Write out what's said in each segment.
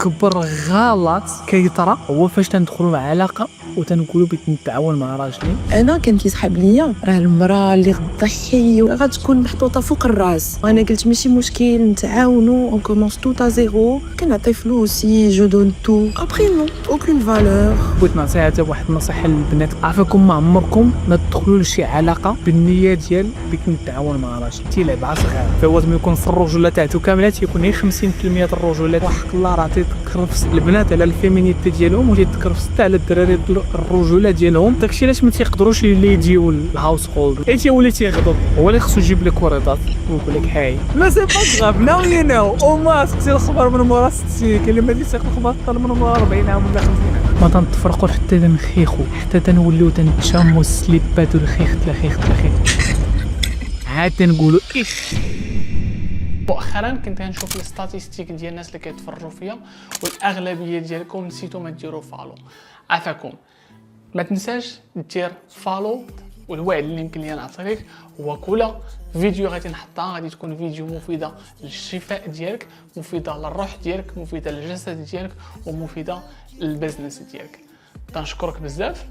اكبر غلط كيطرا هو فاش تندخلوا مع علاقه وتنقولوا بغيت نتعاون مع راجلي. انا كان كيسحب ليا راه المراه اللي غتضحي غتكون محطوطه فوق الراس. انا قلت ماشي مشكل نتعاونوا اون كومونس تو زيرو، كنعطي فلوسي جو دون تو ابري نو اوكين فالور. بغيت نعطي حتى واحد النصيحه للبنات، عافاكم ما عمركم ما تدخلوا لشي علاقه بالنيه ديال بغيت نتعاون مع راجلي. تيلعب عصغير فهو يكون في الرجوله تاعته كامله تيكون غير 50% د الرجوله. وحق الله راه تيتكرفس البنات على الفيمينيتي ديالهم وتيتكرفس حتى على الدراري الرجوله ديالهم. داكشي علاش ما تيقدروش اللي يجيو الهاوس هولد. اي تيولي تيغضب، هو اللي خصو يجيب لك وريطات ويقول لك هاي ما سي با غاف ناو يو نو او ما سقتي الخبر من مورا 60 كاين اللي ما ديتي الخبر حتى من مورا 40 عام ولا 50 عام. ما تنتفرقوا حتى تنخيخوا، حتى تنوليو تنتشاموا السليبات والخيخ تلخيخ عاد تنقولوا ايش. مؤخرا كنت غنشوف الستاتيستيك ديال الناس اللي كيتفرجوا فيا والاغلبيه ديالكم نسيتوا ما ديروا فالو. عافاكم ما تنساش دير فالو. والوعد اللي يمكن لي نعطي لك هو كل فيديو غادي نحطها غادي تكون فيديو مفيده للشفاء ديالك، مفيده للروح ديالك، مفيده للجسد ديالك، ومفيده للبزنس ديالك. كنشكرك بزاف،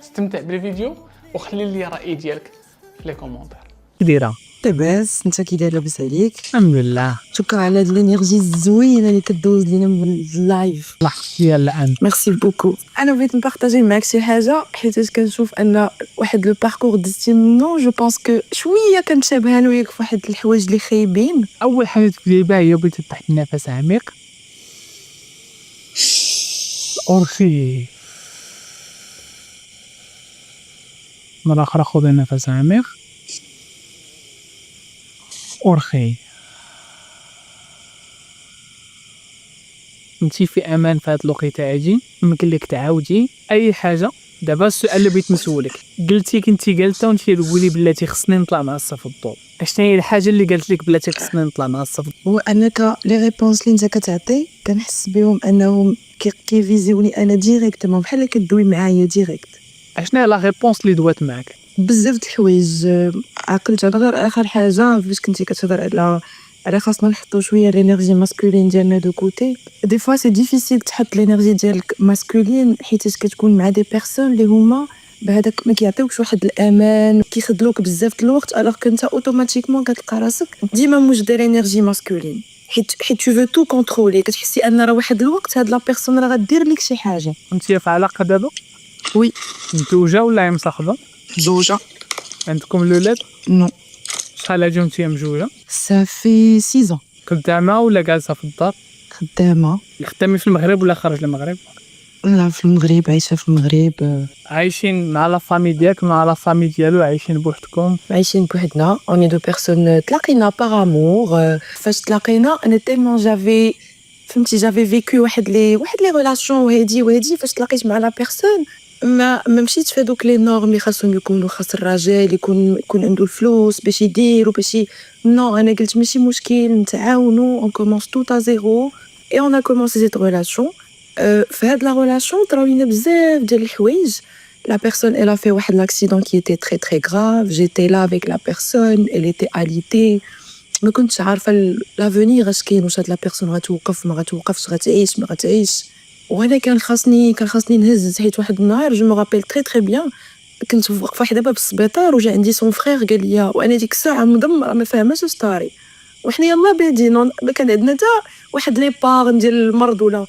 استمتع بالفيديو وخلي لي الراي ديالك في لي كومونتير. كديره لاباس انت كي داير؟ لاباس عليك؟ الحمد لله. شكرا على هاد الانرجي الزوينه اللي كدوز لينا من اللايف. الله يحفظك الان. ميرسي بوكو. انا بغيت نبارطاجي معاك شي حاجه حيت كنشوف ان واحد لو باركور ديستينو جو بونس كو شويه كنتشابه انا وياك في واحد الحوايج اللي خايبين. اول حاجه تبداي بها هي بغيتي تحط نفس عميق ارخي، مرة أخرى خذي نفس عميق ارخي. انتي في امان في هاد الوقيته عادي، يمكن لك تعاودي اي حاجه. دابا السؤال اللي بغيت نسولك، قلتي كنتي جالسه وانتي تقولي بلاتي خصني نطلع مع الصف الضوء، اشنو هي الحاجه اللي قالت لك بلاتي خصني نطلع مع الصف الضوء؟ هو انك لي ريبونس اللي انت كتعطي كنحس بهم انهم كيفيزيوني انا ديريكتومون بحال كدوي معايا ديريكت. اشنو هي لا ريبونس اللي دوات معاك؟ بزاف د الحوايج. عقلت على غير اخر حاجه فاش كنتي كتهضر على خاصنا نحطو شويه الانرجي ماسكولين ديالنا دو كوتي. دي فوا سي ديفيسيل تحط الانرجي ديالك ماسكولين حيت كتكون مع دي بيرسون اللي هما بهذاك ما كيعطيوكش واحد الامان، كيخدلوك بزاف د الوقت الوغ كنت اوتوماتيكمون كتلقى راسك ديما موجده الانرجي ماسكولين حيت تو فو تو كونترولي. كتحسي ان راه واحد الوقت هاد لا بيرسون راه غدير لك شي حاجه. انت في علاقه دابا؟ وي متوجه ولا مصاحبه؟ زوجه. عندكم الاولاد؟ نو شحال هادي وانتي مجوجه؟ صافي 6 ans. خدامه ولا جالسه في الدار؟ خدامه. خدامي في المغرب ولا خارج المغرب؟ لا في المغرب، عايشه في المغرب. عايشين مع لا فامي ديالك مع لا فامي ديالو؟ عايشين بوحدكم؟ عايشين بوحدنا. اوني دو بيرسون تلاقينا باغ امور. فاش تلاقينا انا تيلمون جافي فهمتي جافي فيكو واحد لي ريلاسيون وهادي فاش تلاقيت مع لا بيرسون ما مشيتش في هذوك لي نورم اللي خاصهم يكونوا. خاص الراجل يكون عنده الفلوس باش يدير وباش نو. انا قلت ماشي مشكل نتعاونوا اون كومونس تو زيرو اي اون ا كومونسي سيت ريلاسيون. في هاد لا ريلاسيون طراو لينا بزاف ديال الحوايج. La personne, elle a fait un accident qui était très très grave. J'étais là avec la personne, elle était alitée. ما كنتش عارفه لافونير اش كاين، واش هاد لا بيرسون غتوقف ما غتوقفش، غتعيش ما غتعيش. وانا كان خاصني نهز حيت واحد النهار جو مو رابيل تري تري بيان كنت واقفه واحده دابا بالسبيطار وجا عندي سون فرير قال لي وانا ديك الساعه مدمره ما فاهماش اش طاري وحنا يلاه بادين ما كان عندنا حتى واحد لي بارن ديال المرض ولا.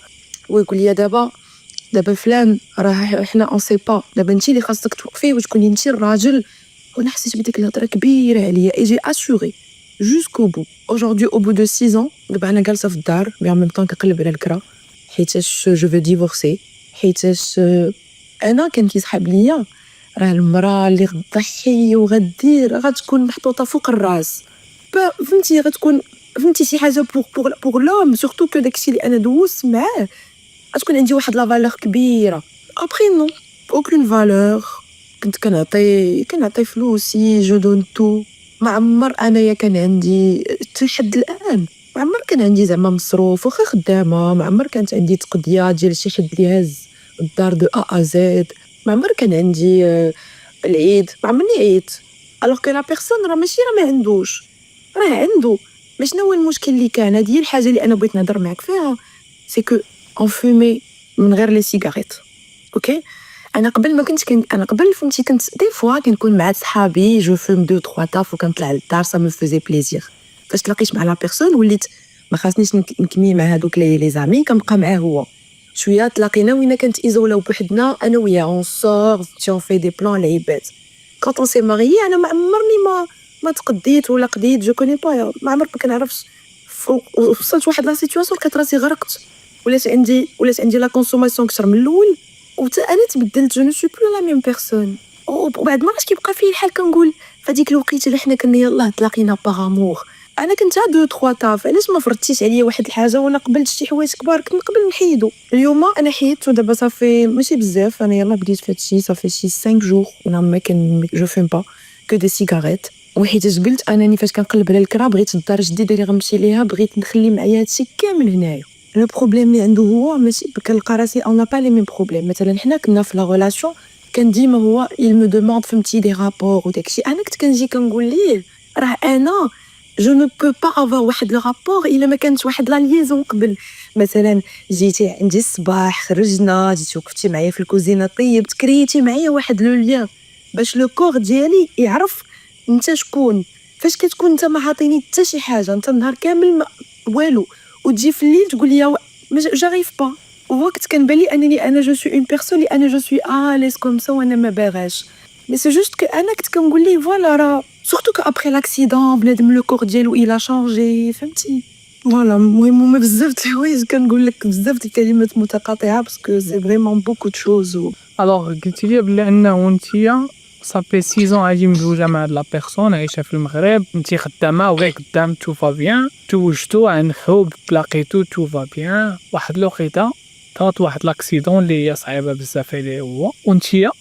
ويقول لي دابا فلان راه حنا اون سي با، دابا انت اللي خاصك توقفي وتكوني انت الراجل. وانا حسيت بديك الهضره كبيره عليا اي جي اسوري jusqu'au bout. Aujourd'hui au bout de 6 ans دابا انا جالسه في الدار مي en même temps كنقلب على الكرا حيتاش جو فو ديفورسي. حيتاش انا كان كيسحب ليا راه المراه اللي غتضحي وغدير غتكون محطوطه فوق الراس. فهمتي غتكون فهمتي شي حاجه بوغ لوم سورتو كو داكشي اللي انا دوزت معاه غتكون عندي واحد لا فالور كبيره. ابري نو اوكين فالور. كنت كنعطي فلوسي جو دون تو. ما عمر انايا كان عندي لحد الان ما عمر كان عندي زعما مصروف واخا خدامه. ما عمر كانت عندي تقضيه ديال شي حد اللي هز الدار دو ا زد. ما عمر كان عندي العيد ما عمرني عيد. الوغ كو لا بيرسون راه ماشي ما عندوش، راه عنده. ما شنو هو المشكل اللي كان؟ هذه هي الحاجه اللي انا بغيت نهضر معاك فيها. سي كو on fumait من غير لي سيجاريت. اوكي انا قبل ما انا قبل فهمتي كنت دي فوا كنكون مع صحابي جو فوم 2 3 طاف وكنطلع للدار سا مو فوزي بليزير. فاش تلاقيت مع لا بيرسون وليت ما خاصنيش نكمي مع هذوك لي زامي كنبقى معاه هو شويه. تلاقينا وين كانت ايزولا وبوحدنا انا وياه اون سور اون في دي بلان لعيبات. كونط اون سي ماريي انا ما عمرني ما تقديت ولا قديت جو كوني با ما عمرك ما كنعرفش. وصلت واحد لا سيتواسيون لقيت راسي غرقت ولات عندي لا كونسوماسيون كثر من الاول وحتى انا تبدلت. جو نو سوي بلو لا ميم بيرسون. وبعد مرات كيبقى فيه الحال كنقول فهاديك الوقيته اللي حنا كنا يلاه تلاقينا باغامور انا كنت 2 3 طاف علاش ما فرضتيش عليا واحد الحاجه وانا قبلت شي حوايج كبار كنت نقبل نحيدو. اليوم انا حيدت ودابا صافي ماشي بزاف انا يلاه بديت فهادشي صافي شي 5 جور انا ما كان جو فيم با كو دي سيجاريت. وحيت قلت انني فاش كنقلب على الكرا بغيت الدار جديده اللي غنمشي ليها بغيت نخلي معايا هادشي كامل هنايا. لو بروبليم اللي عنده هو ماشي كنلقى راسي اون لا با لي ميم بروبليم. مثلا حنا كنا في لا ريلاسيون كان ديما هو il me demande فهمتي دي رابور وداكشي انا كنت كنجي كنقول ليه راه انا جو نو بو با افوار واحد لو رابور الا ما كانت واحد لا ليزون قبل. مثلا جيتي عندي الصباح خرجنا جيتي وقفتي معايا في الكوزينه طيبت كريتي معايا واحد لو ليان باش لو كور ديالي يعرف انت شكون. فاش كتكون انت ما عاطيني حتى شي حاجه انت النهار كامل والو وتجي في الليل تقول لي جاريف با. وقت كنبان لي انني انا جو سوي اون بيرسون اللي انا جو سوي اليس كوم سا وانا ما باغاش. مي سي جوست كو انا كنت كنقول ليه فوالا راه سورتو كو ابري لاكسيدون بنادم لو كور ديالو الا شانجي فهمتي. فوالا المهم هما بزاف د الحوايج كنقول لك بزاف د الكلمات متقاطعه باسكو سي فريمون بوكو دو شوز. الوغ قلتي لي بلي انه نتيا صافي 6 عادي مزوجه مع لا بيرسون عايشه في المغرب انت خدامه وغير قدام تو فا بيان توجتو عن حب تلاقيتو تو فا بيان. واحد الوقيته طرات واحد لاكسيدون اللي هي صعيبه بزاف عليه هو وانتيا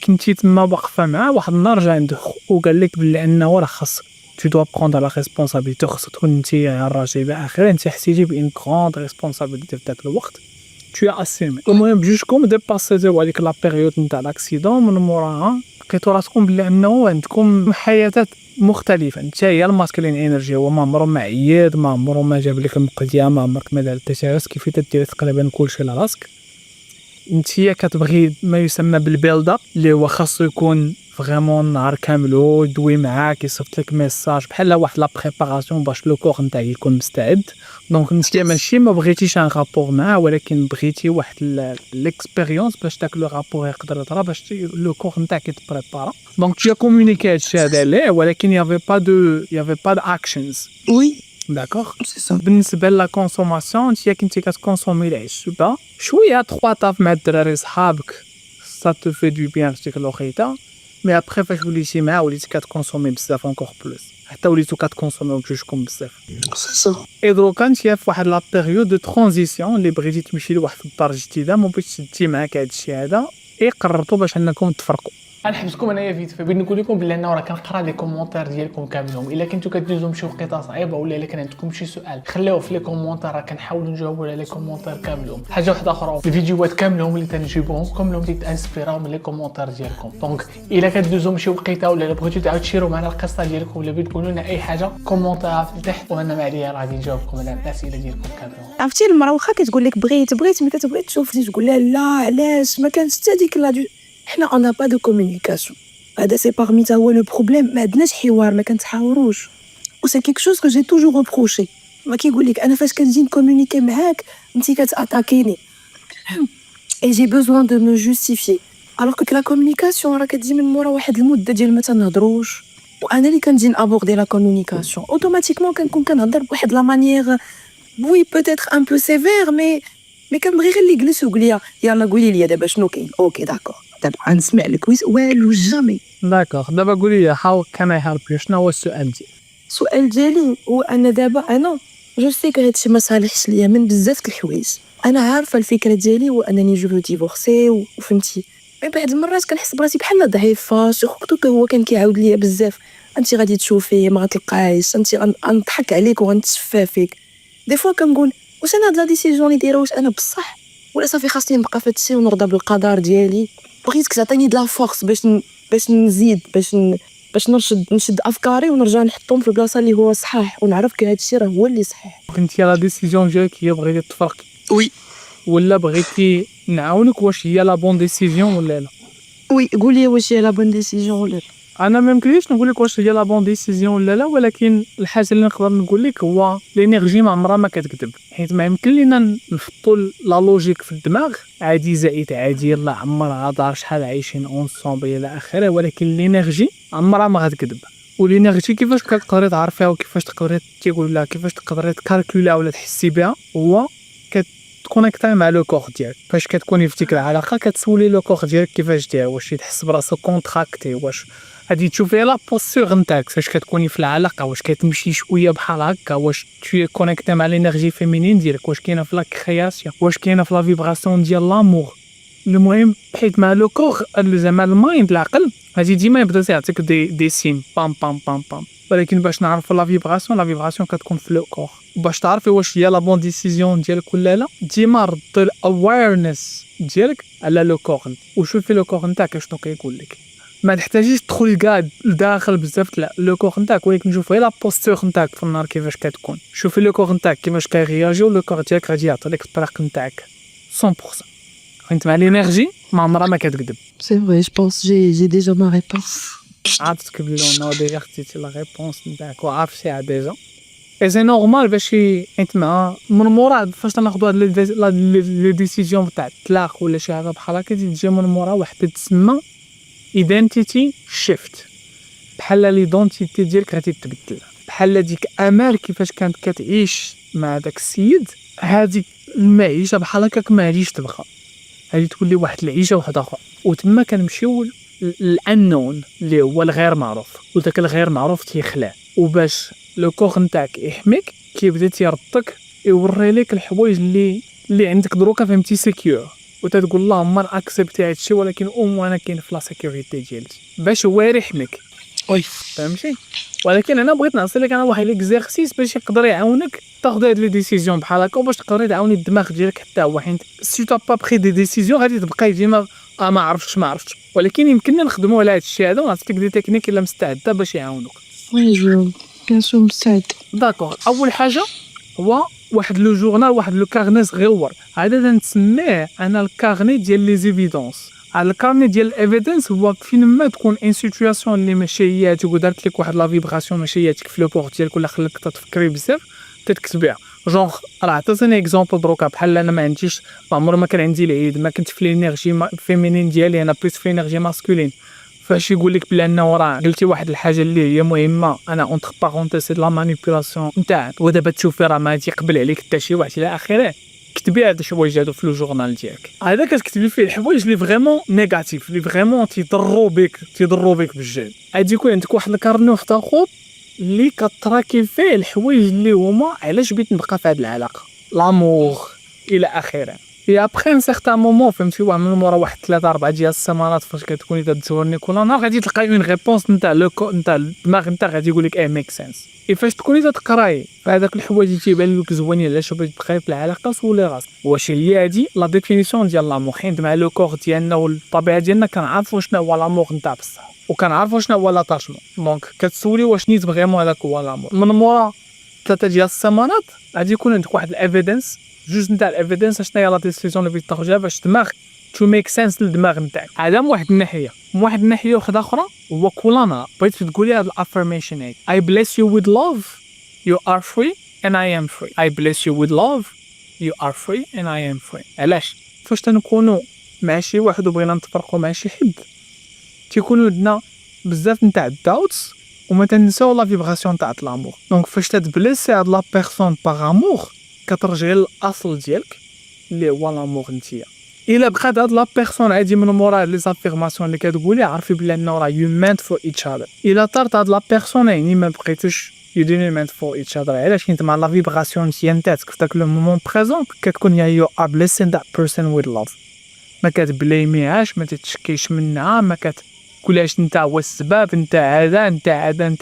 كنتي تما واقفه معاه. واحد النهار جا عنده وقال لك بلي انه راه خاصك tu dois prendre la responsabilité خاصك تكون انت الراجل باخر انت حسيتي بان كروند ريسبونسابيلتي في ذاك الوقت tu as assumé. المهم بجوجكم ديباسيتيو هذيك لا بيريود نتاع لاكسيدون من موراها لقيتو راسكم بلي انه عندكم حياتات مختلفه. انت هي الماسكلين انرجي هو ما عمرو ما عياد ما عمرو ما جاب لك المقديه ما عمرك ما دار حتى راسك كيف تدير تقريبا كلشي لراسك. انت كتبغي ما يسمى بالبيلد اب اللي هو خاصو يكون فريمون نهار كامل يدوي معاك يصيفط لك ميساج بحال واحد لا بريباراسيون باش لو كور نتاعك يكون مستعد. دونك انت ماشي ما بغيتيش ان رابور معاه ولكن بغيتي واحد ليكسبيريونس باش داك لو رابور يقدر يطرا باش لو كور نتاعك يتبريبارا. دونك tu as communiqué هادشي هذا ليه ولكن يافي با دو اكشنز. وي داكوغ سي سا. بالنسبه لا كونسوماسيون انت كنتي كتكونسومي العشبه شويه 3 طاف مع الدراري صحابك سا تو في دو بيان في ديك الوقيته. مي ابخي فاش وليتي معاه وليتي كتكونسومي بزاف انكور بلوس حتى وليتو كتكونسوميو بجوجكم بزاف. سي سا. اي دروكا انت في واحد لا بيريود دو ترانزيسيون اللي بغيتي تمشي لواحد الدار جديده ما بغيتش تدي معاك هادشي هذا قررتوا باش انكم تفرقوا. غنحبسكم انايا فيت فبغيت نقول لكم بلي انا راه كنقرا لي كومونتير ديالكم كاملهم. الا كنتو كدوزو شي وقيته صعيبه ولا الا كان عندكم شي سؤال خليوه في لي كومونتير راه كنحاولوا نجاوبوا على لي كومونتير كاملهم. حاجه واحده اخرى الفيديوهات كاملهم اللي تنجيبوهم كاملهم تيتانسبيراو من لي كومونتير ديالكم. دونك الا كدوزو شي وقيته ولا بغيتو تعاود تشيروا معنا القصه ديالكم ولا بغيتو تقولوا لنا اي حاجه كومونتير في تحت وانا معليا راه غادي نجاوبكم على الاسئله ديالكم كاملهم. عرفتي المراه واخا كتقول لك بغيت ملي كتبغي تشوف تقول لها لا علاش ما كانش حتى ديك لا حنا اون با دو كومونيكاسيون. هذا سي باغمي تا هو لو بروبليم ما عندناش حوار ما كنتحاوروش و سي كيك شوز كو جي توجور روبروشي. ما كيقول لك انا فاش كنجي نكومونيكي معاك انت كتاتاكيني اي جي بوزوان دو مو جوستيفي الوغ كو لا كومونيكاسيون راه كتجي من مورا واحد المده ديال ما تنهضروش. وانا اللي كنجي نابوردي لا كومونيكاسيون اوتوماتيكمون كنكون كنهضر بواحد لا مانيير وي بوتيتر ان بو سيفير مي كنبغي غير اللي يجلس ويقول لي يلا قولي لي دابا شنو كاين. اوكي داكور دابا غنسمع لك والو جامي. داكوغ دابا قولي لي هاو كان اي هيلب يو شنو هو السؤال ديالك؟ السؤال ديالي هو ان دابا انا جو سي كو هادشي ما صالحش ليا من بزاف د الحوايج. انا عارفه الفكره ديالي هو انني جو فو ديفورسي وفهمتي مي بعض المرات كنحس براسي بحال ضعيفه سورتو كو هو كان كيعاود ليا بزاف انت غادي تشوفي ما غتلقايش انت غنضحك عليك وغنتشفى فيك. دي فوا كنقول واش انا هاد لا ديسيجن اللي دايره واش انا بصح ولا صافي خاصني نبقى في هادشي ونرضى بالقدر ديالي. بغيتك تعطيني د لا فورس باش نزيد باش نشد افكاري ونرجع نحطهم في البلاصه اللي هو صحاح ونعرف كو هادشي راه هو اللي صحيح. كنتي لا ديسيجن ديالك هي بغيتي تفرقي؟ وي ولا بغيتي نعاونك واش هي لا بون ديسيزيون ولا لا؟ وي قولي واش هي لا بون ديسيجن ولا لا. انا ما يمكنليش نقول لك واش هي لا بون ديسيزيون ولا لا، ولكن الحاجه اللي نقدر نقول لك هو لينيرجي ما عمرها ما كتكذب، حيت ما يمكن لينا نحطوا لا لوجيك في الدماغ عادي زائد عادي يلا عمرها دار شحال عايشين اونصومبل الى اخره، ولكن لينيرجي عمرها ما غتكذب. ولينيرجي كيفاش كتقدري تعرفيها وكيفاش تقدري تيقول لها كيفاش تقدري تكالكولا ولا تحسي بها، هو كتكونيكتي مع لو كور ديالك. فاش كتكوني في ديك العلاقه كتسولي لو كور ديالك كيفاش داير، واش يتحس براسو كونتراكتي، واش غادي تشوفي لا بوستور نتاعك فاش كتكوني في العلاقه، واش كتمشي شويه بحال هكا، واش tu كونيكتي مع لينيرجي فيمينين ديالك، واش كاينه في لا كرياسيون، واش كاينه في لا فيبراسيون ديال لامور. المهم حيت مع لو كور زعما المايند العقل غادي ديما يبدا يعطيك دي سين بام بام بام بام، ولكن باش نعرفوا لا فيبراسيون كتكون في لو كور. باش تعرفي واش هي لا بون ديسيزيون ديالك ولا لا، ديما رد الاويرنس ديالك على لو كور وشوفي لو كور نتاعك شنو كيقول لك. ما تحتاجيش تدخل كاع لداخل بزاف لو كور نتاعك، ولكن شوف غير لا بوستور نتاعك في النهار كيفاش كتكون، شوفي لو كور نتاعك كيفاش كيرياجي، ولو كور ديالك غادي يعطي لك الطريق نتاعك 100%. حيت مع لينيرجي ما عمرها ما كتكذب. C'est vrai, je pense j'ai déjà ma réponse. عرفتك بلي انا ديجا خديتي لا ريبونس نتاعك وعرفتيها ديجا، اي سي نورمال باش حيت مع من مورا فاش تناخذوا هاد لي ديسيزيون تاع الطلاق ولا شي حاجه بحال هكا تجي من مورا واحد تسمى ايدنتيتي شيفت، بحال ليدونتيتي ديالك غادي تبدل، بحال ديك امال كيفاش كانت كتعيش مع داك السيد، هذيك المعيشه بحال هكاك ما غاديش تبقى، غادي تولي واحد العيشه واحده اخرى. وتما كنمشيو الانون اللي هو الغير معروف، وداك الغير معروف تيخلع، وباش لو كور نتاعك يحميك كيبدا تيردك يوري لك الحوايج اللي عندك دروكا فهمتي سيكيور، وتتقول اللهم اكسبتي هادشي، ولكن انا كاين في لا سيكوريتي ديالتي باش هو يحميك. وي فهمتي؟ ولكن انا بغيت نعطي لك انا واحد ليكزيرسيس باش يقدر يعاونك تاخذ هاد لي ديسيزيون بحال هكا، وباش تقدري تعاوني الدماغ ديالك حتى هو، حيت سي تو با بري دي ديسيزيون غادي تبقاي ديما ما عرفتش، ولكن يمكننا نخدموا على هاد الشيء هذا ونعطيك دي تكنيك الا مستعده باش يعاونوك. وي جو بيان سور مستعد. داكور، اول حاجه هو واحد لو جورنال، واحد لو كارني صغيور، هذا تنسميه انا الكارني ديال لي زيفيدونس. على الكارني ديال الايفيدنس هو فين ما تكون ان سيتوياسيون اللي ماشي هي ودارت لك واحد لا فيبراسيون ماشي هي في لو بور ديالك ولا خلاتك تفكري بزاف تتكتبيها. جونغ راه عطيتني اكزومبل دروكا، بحال انا ما عنديش عمر ما كان عندي العيد، ما كنت في لينيرجي فيمينين ديالي، انا بليس في لينيرجي ماسكولين. فاش يقول لك بلا انه راه قلتي واحد الحاجه اللي هي مهمه، انا اونتر بارونتيز سي لا مانيبيولاسيون نتاع، ودابا تشوفي راه ما تيقبل عليك حتى شي واحد الى اخره، كتبي هاد الحوايج هادو في لو جورنال ديالك. هذا كتكتبي فيه الحوايج اللي فريمون نيجاتيف، اللي فريمون تيضروا بك بالجهد. غادي يكون عندك واحد الكارني واحد اخر اللي كتراكي فيه الحوايج اللي هما علاش بغيت نبقى في هاد العلاقه، لامور الى اخره. اي ابخي ان سيغتان مومون فهمتي، من مورا واحد 3-4 ديال السيمانات فاش كتكوني تدورني كل نهار غادي تلقاي اون ريبونس نتاع نتاع الدماغ نتاع غادي يقول لك ميك سنس. فاش تكوني تقراي فهذاك الحوايج اللي تيبان لك زوينين علاش بغيتي تبقاي في العلاقه، سولي راسك واش هي هادي لا ديفينيسيون ديال لامور، حيت مع لو كور ديالنا والطبيعه ديالنا كنعرفوا شنو هو لامور نتاع بصح، وكنعرفوا شنو هو لاتاشمون. دونك كتسولي واش نيت فريمون هذاك هو لامور. من مورا 3 ديال السيمانات غادي يكون عندك واحد الايفيدنس، جوج نتاع الايفيدنس شنو هي لا ديسيزيون اللي بغيتي تاخذها باش دماغ تو ميك سنس للدماغ نتاعك. هذا من واحد الناحيه. من واحد الناحيه واحده اخرى هو كل نهار بغيت تقولي هاد الافرميشن هادي: I bless you with love, you are free and I am free. I bless you with love, you are free and I am free. علاش فاش تنكونوا مع شي واحد وبغينا نتفرقوا مع شي حد تيكونوا عندنا بزاف نتاع الداوتس وما تنساو لا فيبراسيون تاع لامور. دونك فاش تبليسي هاد لا بيرسون باغ امور كترجعي للاصل ديالك اللي هو لامور نتيا. الا بقات هاد لا بيرسون عادي من مورا لي زافيرماسيون اللي كتقولي عرفي بلي انه راه يو مينت فور ايتش اذر. الا طارت هاد لا بيرسون يعني ما بقيتوش يو دونت مينت فور ايتش اذر. علاش؟ حيت مع لا فيبراسيون نتاعك في داك لو مومون بريزون كتكون يو ار بليسين ذات بيرسون ويز لاف، ما كتبليميهاش، ما تتشكيش منها، ما كتقولهاش انت هو السبب، انت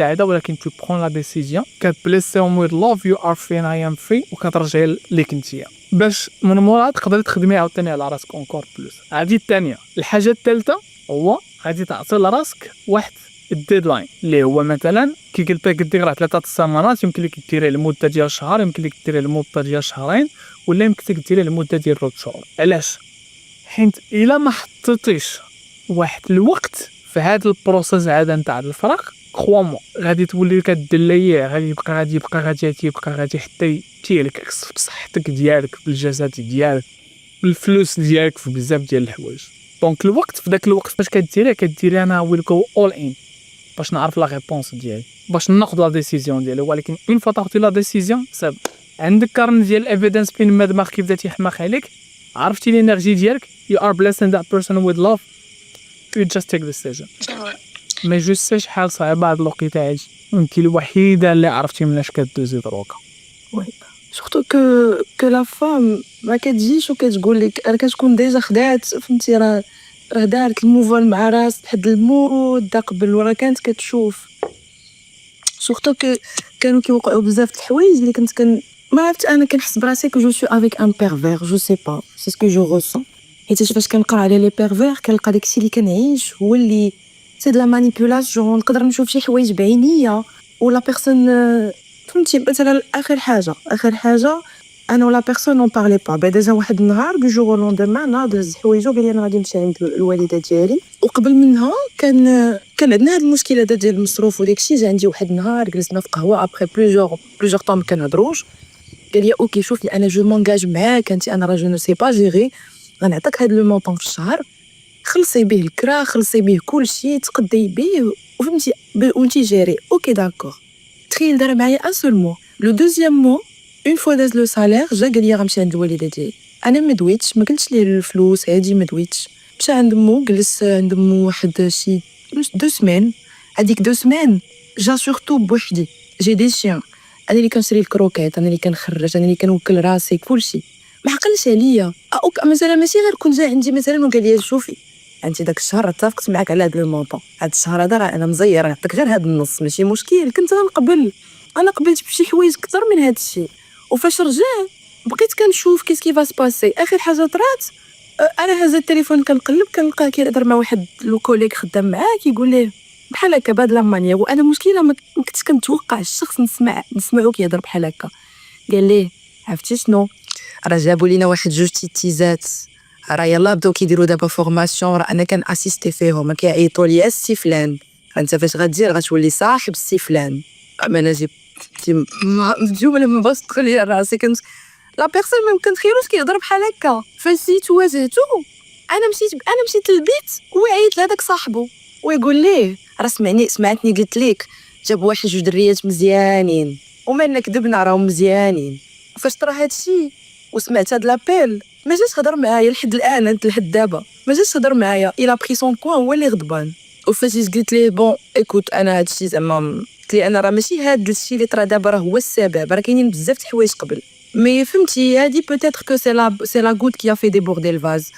هذا، ولكن تو برون لا ديسيزيون كتبليسيهم ويز لاف، يو ار فري اي ام فري، وكترجعي ليك نتيا باش من مورا تقدري تخدمي عاوتاني على راسك اونكور بلوس. هذه الثانيه. الحاجه الثالثه هو غادي تعطي لراسك واحد الديدلاين اللي هو مثلا كي قلت لك دير 3 السيمانات، يمكن لك ديريه لمده ديال شهر، يمكن لك ديريه لمده ديال شهرين، ولا يمكن لك ديرها لمده ديال 3 شهور. علاش؟ حيت الا ما حطيتيش واحد الوقت في هذا البروسيس عاده نتاع الفراغ، كخوا غادي تولي كدليا، غادي حتى تيهلكك في صحتك ديالك، بالجسد ديالك، بالفلوس ديالك، في بزاف ديال الحوايج. دونك الوقت في داك الوقت فاش كديري انا ويل جو اول ان باش نعرف لا ريبونس ديالي، باش ناخذ لا ديسيزيون ديالي. ولكن اون فوا تاخذي لا ديسيزيون صافي، عندك كارن ديال ايفيدنس بين ما دماغك كيبدا تيحماق عليك، عرفتي الانرجي ديالك، you are blessing that person with love, you just take decision. ما جو شحال صعيبه هاد الوقيته هادي، انت الوحيده اللي عرفتي مناش كدوزي دروكا. وي سورتو كو لا فام ما كتجيش وكتقول لك راه كتكون ديجا خدات، فهمتي، راه دارت الموفون مع راس حد المده قبل، وراه كانت كتشوف. سورتو كانوا كيوقعوا بزاف د الحوايج اللي كنت ما عرفت، انا كنحس براسي كو جو سو افيك ان بيرفير، جو سي با سي سكو جو ريسون. حيت فاش كنقرا على لي بيرفير كنلقى داكشي اللي كنعيش هو اللي سي د لا مانيبيولاسيون. نقدر نشوف شي حوايج بعينيا ولا بيرسون، فهمتي. مثلا اخر حاجه انا ولا بيرسون اون بارلي با، ديجا واحد النهار دو جور او لوندمان ناض هز حوايجو قال لي انا غادي نمشي عند الوالده ديالي. وقبل منها كان عندنا هاد المشكله ديال المصروف وداكشي. جا عندي واحد النهار جلسنا في قهوه ابري بلوزيغ طون ما كنهضروش، قال لي اوكي شوفي انا جو مونغاج معاك انت، انا راه جو نو سي با جيري، غنعطيك هاد لو مونطون في الشهر، خلصي به الكرا، خلصي به كلشي، تقدي به، وفهمتي وانتي جيري. اوكي داكور. تخيل دار معايا ان سول مو. لو دوزيام مو اون فوا داز لو سالير جا قال لي غنمشي عند الوالده ديالي. انا ما دويتش، ما قلتش ليه الفلوس هادي، ما دويتش. مشى عند مو، جلس عند مو واحد شي 2 سمان. هذيك 2 سمان جا سورتو بوحدي، جي دي شيان، انا اللي كنشري الكروكيت، انا اللي كنخرج، انا اللي كنوكل راسي، كلشي. ما عقلش عليا. مثلا ماشي غير كون جا عندي مثلا وقال لي شوفي انت داك الشهر اتفقت معاك على هذا لو مونطون، هذا الشهر هذا راه انا مزير نعطيك غير هذا النص، ماشي مشكل. كنت غنقبل، انا قبلت بشي حوايج اكثر من هذا الشيء. وفاش رجع بقيت كنشوف كيس كي فاس باسي. اخر حاجه طرات، انا هز التليفون كنقلب كنلقاه كيهضر مع واحد لو كوليك خدام معاه، كيقول ليه بحال هكا بهاد لا مانيا. وانا مشكله ما كنتش كنتوقع الشخص نسمعو كيهضر بحال هكا. قال ليه عرفتي شنو، راه جابوا لينا واحد 2 تيزات، راه يلاه بداو كيديروا دابا فورماسيون، راه انا كان اسيستي فيهم، كيعيطوا لي السي فلان، انت فاش غدير غتولي صاحب السي فلان. اما انا جبت الجمله ما بغيتش تدخل لي راسي. كنت لا بيرسون ما كنتخيلوش كيهضر بحال هكا. فاش جيت واجهتو انا مشيت للبيت وعيط لهداك صاحبو ويقول ليه راه سمعتني قلت لك جاب واحد 2 دريات مزيانين وما نكذبنا راهم مزيانين. فاش طرا هادشي وسمعت هاد لابيل ما جاش هضر معايا لحد الان، لحد دابا ما جاش هضر معايا. الى بري سون كوان، هو اللي غضبان. وفاش جيت قلت ليه بون ايكوت انا هادشي زعما قلت ليه انا راه ماشي هاد الشيء اللي طرا دابا راه هو السبب، راه كاينين بزاف د الحوايج قبل. مي فهمتي هادي بوتيتر كو سي لا غوت كي في ديبوردي الفاز.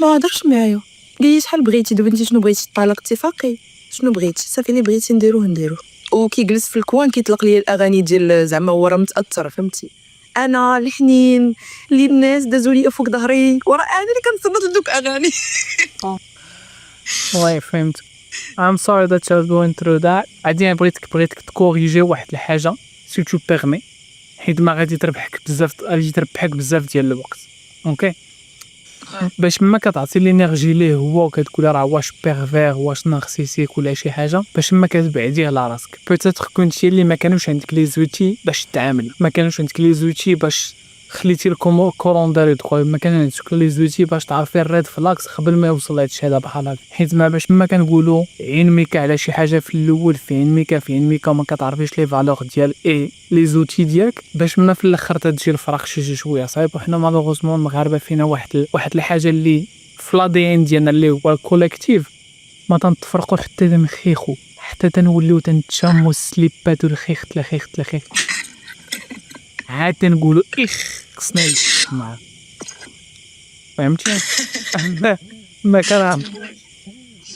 ما هضرش معايا، قال لي شحال بغيتي دابا، انت شنو بغيتي، الطلاق اتفاقي، شنو بغيتي صافي اللي بغيتي نديروه. وكيجلس في الكوان كيطلق لي الاغاني ديال زعما هو راه متاثر، فهمتي. انا الحنين اللي الناس دازوا لي فوق ظهري وراه انا اللي كنصنت لدوك اغاني. واي فهمت. I'm sorry that you're going through that. عادي بغيتك تكوريجي واحد الحاجه سي تو بيرمي، حيت ما غادي تربحك بزاف ديال الوقت. اوكي باش ما كتعطي الانرجي ليه هو وكتقول راه واش بيرفير واش نارسيسيك ولا شي حاجه، باش ما كتبعديه على راسك. بوتيتر كنتي اللي ما كانوش عندك لي زوتي باش تعامل، ما كانوش عندك لي زوتي باش خليتي الكولوندار يدخل، ما كان عندك لي زوتي باش تعرفي الريد فلاكس قبل ما يوصل هادشي هذا بحال هكا. حيت ما باش ما كنقولوا عين ميكا على شي حاجه في الاول، في عين ميكا ما كتعرفيش لي فالور ديال لي زوتي ديالك، باش ما في الاخر تجي الفراق شي شويه صعيب. وحنا مالوغوزمون المغاربه فينا واحد الحاجه اللي في لا دي ان ديالنا اللي هو الكوليكتيف، ما تنتفرقوا حتى تنخيخوا، حتى تنوليو تنتشاموا السليبات والخيخ تلخيخ عاد تنقولوا خصنا نسمع، فهمتي.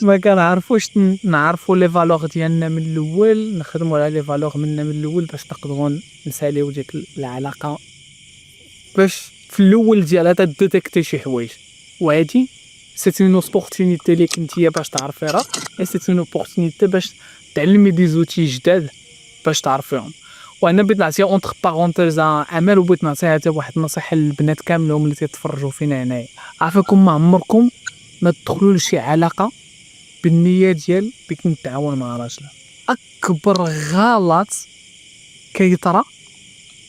ما كنعرفوش نعرفوا لي فالور ديالنا من الاول، نخدموا على لي فالور منا من الاول باش نقدروا نساليو ديك العلاقه، باش في الاول ديالها تديتيكتي شي حوايج. وهادي سي اون اوبورتونيتي ليك نتيا باش تعرفي راه، سي اون اوبورتونيتي باش تعلمي دي زوتي جداد باش تعرفيهم. وانا بغيت نعطي اونتر بارونتيز عمل وبغيت نعطيها حتى واحد النصيحه للبنات كاملهم اللي تيتفرجوا فينا هنايا. عافاكم ما عمركم ما تدخلوا لشي علاقه بالنيه ديال بك نتعاون مع راجل. اكبر غلط كيطرا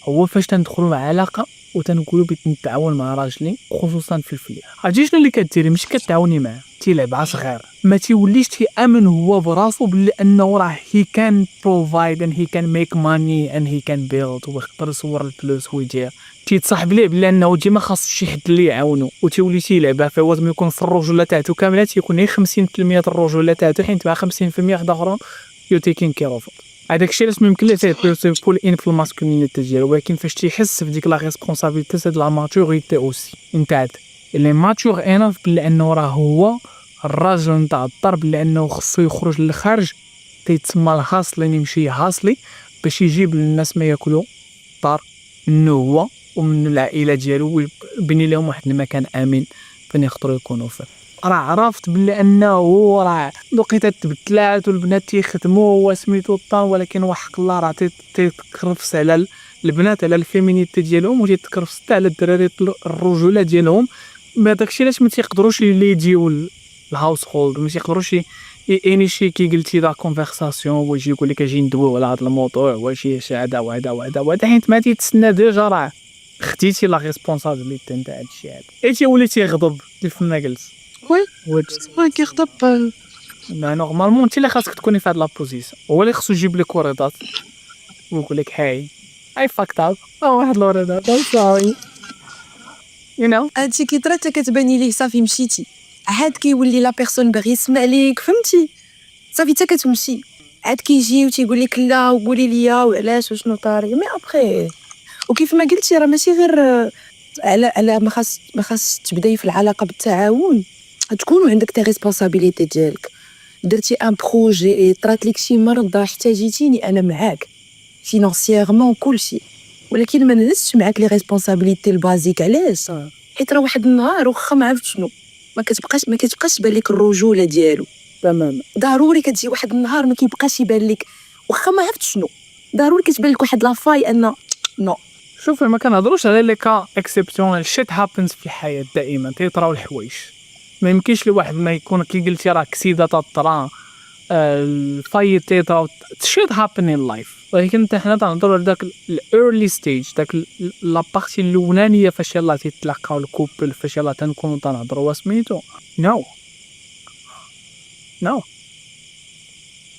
هو فاش تندخلوا علاقه وتنقولوا بغيت نتعاون مع راجلي، خصوصا في الفليا. عرفتي شنو اللي كديري؟ ماشي كتعاوني معاه، تيلعب على صغير، ما تيوليش تيامن هو براسو بلي انه راه he can provide and he can make money and he can build ويقدر يصور الفلوس ويدير. تيتصاحب ليه بلي انه ديما خاص شي حد اللي يعاونو، وتيولي تيلعبها فهو لازم يكون في الرجوله تاعته كامله تيكون غير 50% الرجوله تاعته، حيت مع 50% واحد اخرى يو تيكين كير اوف. هذاك الشيء علاش ممكن ليه بول ان في الماسكولينيتي ديالو، ولكن فاش تيحس في ديك لا ريسبونسابيلتي سي لا ماتوريتي اوسي نتاع اللي ماتور انف بلي انه راه هو الراجل نتاع الدار، بلي انه خصو يخرج للخارج تيتسمى الهاصلين يمشي هاصلي باش يجيب للناس ما ياكلوا الدار منه هو ومن العائله ديالو، ويبني لهم واحد المكان امن فين يقدروا يكونوا فيه. راه عرفت بلي انه راه لقيت تبدلات والبنات تيخدموا وسميتو الطان، ولكن وحق الله راه تيتكرفس على البنات على الفيمينيتي ديالهم وتيتكرفس حتى على الدراري الرجوله ديالهم. ما داكشي علاش ما تيقدروش اللي يجيو الهاوس هولد، ما تيقدروش انيشي كي قلتي دا كونفرساسيون ويجي يقول لك اجي ندويو على هذا الموضوع واش هذا وهذا وهذا وهذا، حيت ما تيتسنى ديجا راه خديتي لا ريسبونسابيلتي نتاع هادشي هذا. ايتي وليتي يغضب كيف ما قلت وي كيغضب. ما نورمالمون انت اللي خاصك تكوني في هاد لابوزيسيون، هو اللي خصو يجيب لك وريضات ويقول لك هاي اي فاكت اب واحد الوريضات سوري يو نو. هادشي كي طرا حتى كتباني ليه صافي مشيتي، عاد كيولي لا بيرسون باغي يسمع ليك، فهمتي؟ صافي حتى كتمشي، عاد كيجي وتيقول لك لا وقولي ليا وعلاش وشنو طاري. مي ابخي وكيف ما قلتي راه ماشي غير على ما خاص تبداي في العلاقه بالتعاون، تكونوا عندك تي ريسبونسابيلتي ديالك. درتي ان بروجي طرات لك شي مرض احتاجيتيني انا معاك فينانسييرمون كلشي، ولكن ما نهزش معاك لي ريسبونسابيلتي البازيك. علاش؟ حيت راه واحد النهار واخا ما عرفت شنو ما كتبقاش تبان لك الرجوله ديالو. تمام. ضروري كتجي واحد النهار ما كيبقاش يبان لك واخا ما عرفت شنو، ضروري كتبان لك واحد لافاي ان نو. شوفي ما كنهضروش على لي كا اكسبسيونيل، شيت هابنز في الحياه دائما تيطراو الحوايج. ما يمكنش لواحد ما يكون كي قلتي راه كسيده تطرا الفايت تيطراو شيت هابن ان لايف، ولكن حنا تنهضروا على داك الايرلي ستيج، داك لا بارتي الاولانيه فاش يلاه تيتلاقاو الكوبل، فاش يلاه تنكونوا تنهضروا سميتو نو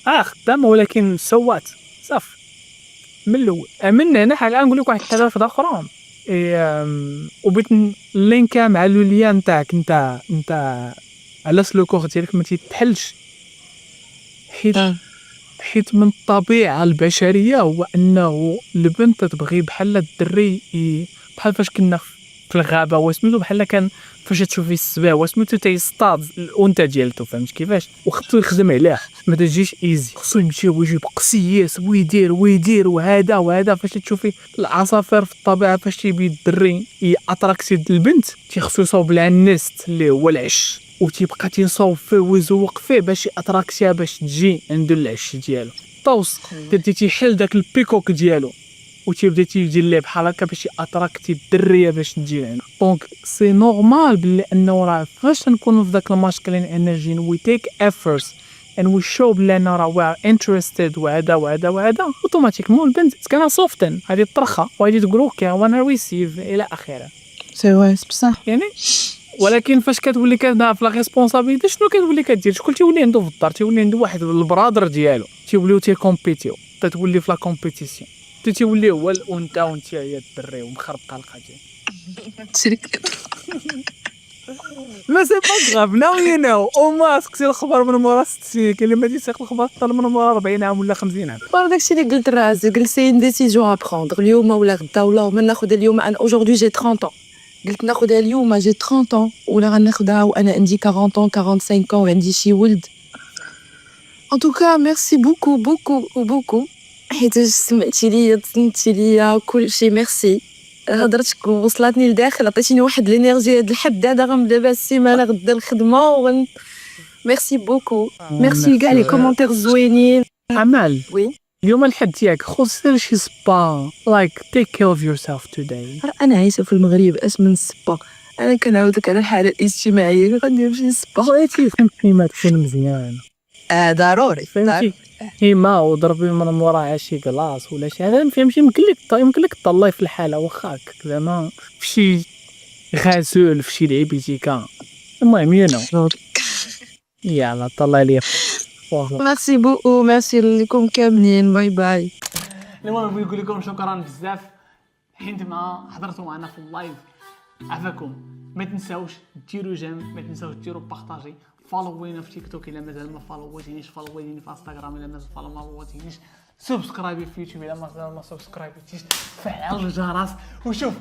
خدام، ولكن سوات صافي من الاول. من هنا حال الان نقول لك واحد الحاجه اخرى وبغيت لينكا مع لوليا نتاعك انت علاش لو كور ديالك ما تيتحلش، حيت من الطبيعه البشريه هو انه البنت تبغي بحال الدري، بحال فاش كنا في الغابه وسميتو بحال كان فاش تشوفي السباع وسميتو تيصطاد الانثى ديالته، فهمت كيفاش؟ وخصو يخدم عليه ما تجيش ايزي، خصو يمشي ويجيب قسياس ويدير وهذا. فاش تشوفي العصافير في الطبيعه فاش تيبي الدري اتراكتي البنت تيخصو يصوب لها النست اللي هو العش، وتيبقى تيصوب فيه ويزوق فيه باش اتراكتيها باش تجي عنده العش ديالو. طوس تيحل داك البيكوك ديالو وتيبدا تيدير ليه بحال هكا باش اتراكتي الدريه باش تجي عنده. دونك سي نورمال بلي انه راه فاش نكونوا في داك الماسكلين انرجي وي تيك efforts and we show بلي انا راه we are interested وهذا اوتوماتيكمون البنت كان صوفتن هذه الطرخه وهذه تقول اوكي وانا ريسيف الى اخره. سي واي بصح يعني ولكن فاش كتولي كتبدا في لا ريسبونسابيلتي شنو كتولي كدير؟ شكون تيولي عنده في الدار؟ تيولي عنده واحد البرادر ديالو، تيوليو تيكومبيتيو، تتولي في لا كومبيتيسيون، تيولي هو الانثى وانت هي الدري ومخربقه القضيه. ما سي با غاف ناو يو نو او ما سقسي الخبر من مورا 6 سنين، كاين اللي ما تيسيق الخبر حتى من مورا 40 عام ولا 50 عام. داكشي اللي قلت راسي، قلت سي ان ديسيجن ا بروندر اليوم ولا غدا، ولا ما ناخذ اليوم. انا اوجوردي جي 30 ans، قلت ناخذها اليوم جي 30 ans ولا غناخذها وانا عندي 40 ans 45 ans وعندي شي ولد. ان توكا ميرسي بوكو حيت سمعتي ليا تسنتي ليا كلشي. ميرسي، هضرتك وصلتني لداخل، عطيتيني واحد الانرجي. هاد الحد هذا غنبدا بها السيمانه غدا الخدمه ميرسي بوكو. ميرسي كاع لي كومونتير زوينين. عمال وي اليوم الحد ديالك خص سير شي سبا like take care of yourself today. انا عايشه في المغرب اش من السبا، انا كنعاود لك على الحاله الاجتماعيه غندير نمشي نسبا. بغيتي فهمتي ما تكون مزيان ضروري فهمتي كيما وضربي من وراها شي كلاص ولا شي هذا فهمتي يمكن لك تطلعي في الحاله واخا هكاك زعما فشي غازول فشي لعيبيتيكا المهم يلا طلع لي ميرسي بوكو، ميرسي لكم كاملين، باي باي. المهم نقول لكم شكرا بزاف حيت ما حضرتوا معنا في اللايف. عفاكم ما تنساوش ديروا جيم، ما تنساوش ديروا بارطاجي، فالوينا في تيك توك الا مازال ما فالويتينيش، فالويني في انستغرام الا مازال ما فالويتينيش، سبسكرايبي في يوتيوب الا مازال ما سبسكرايبيتيش، فعل الجرس وشوف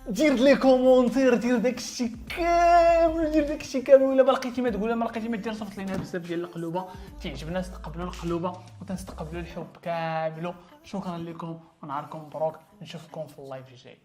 دير لي كومونتير، دير داكشي كامل ولا ما لقيتي ما تقول، ما لقيتي ما دير، صيفط لينا بزاف ديال القلوبه، تعجبنا نستقبلوا القلوبه وتنستقبلوا الحب كامل. شكرا لكم ونهاركم مبروك، نشوفكم في اللايف الجاي.